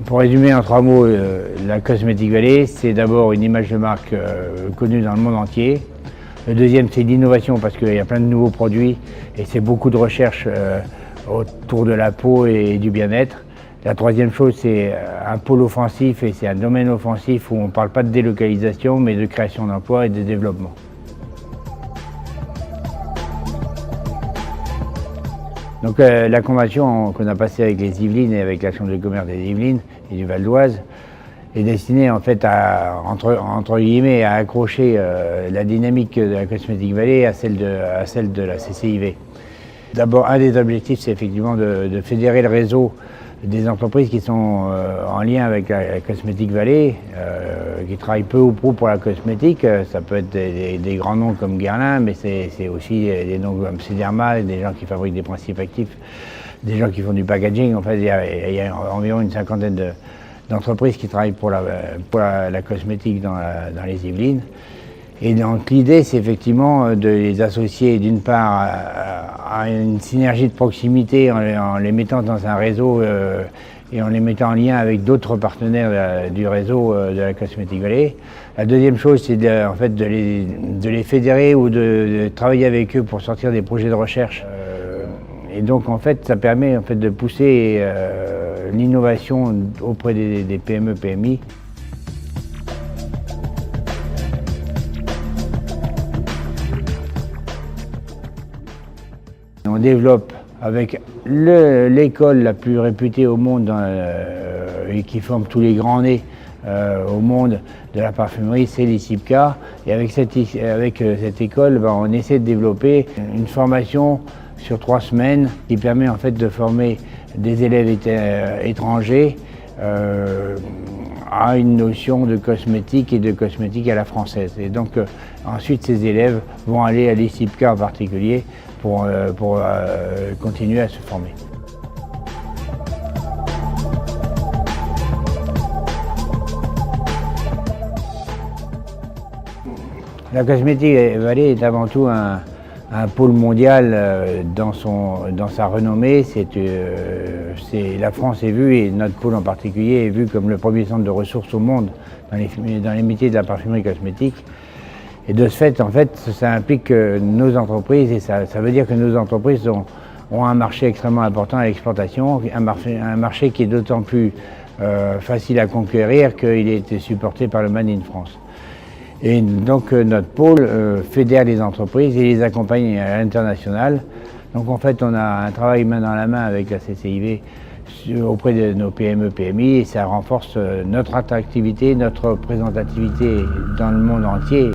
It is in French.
Pour résumer en 3 mots, la Cosmetic Valley, c'est d'abord une image de marque connue dans le monde entier. Le deuxième, c'est l'innovation parce qu'il y a plein de nouveaux produits et c'est beaucoup de recherche autour de la peau et du bien-être. La troisième chose, c'est un pôle offensif et c'est un domaine offensif où on ne parle pas de délocalisation mais de création d'emplois et de développement. Donc la convention qu'on a passée avec les Yvelines et avec la Chambre de commerce des Yvelines et du Val d'Oise est destinée en fait à, entre guillemets, à accrocher la dynamique de la Cosmetic Valley à celle de la CCIV. D'abord, un des objectifs, c'est effectivement de fédérer le réseau des entreprises qui sont en lien avec la Cosmetic Valley, qui travaillent peu ou prou pour la cosmétique. Ça peut être des grands noms comme Guerlain, mais c'est aussi des noms comme Sederma, des gens qui fabriquent des principes actifs, des gens qui font du packaging. En fait, il y a environ une cinquantaine d'entreprises qui travaillent pour la cosmétique dans les Yvelines. Et donc l'idée, c'est effectivement de les associer d'une part à une synergie de proximité en les mettant dans un réseau et en les mettant en lien avec d'autres partenaires du réseau de la Cosmetic Valley. La deuxième chose, c'est en fait de les fédérer ou de travailler avec eux pour sortir des projets de recherche. Et donc en fait, ça permet en fait de pousser l'innovation auprès des PME, PMI. On développe avec l'école la plus réputée au monde et qui forme tous les grands nez au monde de la parfumerie, c'est l'ICIPCA. Et avec cette école, on essaie de développer une formation sur 3 semaines qui permet en fait de former des élèves étrangers à une notion de cosmétique et de cosmétique à la française. Et donc ensuite ces élèves vont aller à l'ICIPCA en particulier pour continuer à se former. La Cosmetic Valley est avant tout un pôle mondial dans sa renommée. La France est vue, et notre pôle en particulier, est vu comme le premier centre de ressources au monde dans les métiers de la parfumerie cosmétique. Et de ce fait, en fait, ça implique que nos entreprises, et ça veut dire que nos entreprises ont un marché extrêmement important à l'exportation, un marché qui est d'autant plus facile à conquérir qu'il est supporté par le Made in France. Et donc notre pôle fédère les entreprises et les accompagne à l'international. Donc en fait, on a un travail main dans la main avec la CCIV auprès de nos PME, PMI, et ça renforce notre attractivité, notre représentativité dans le monde entier.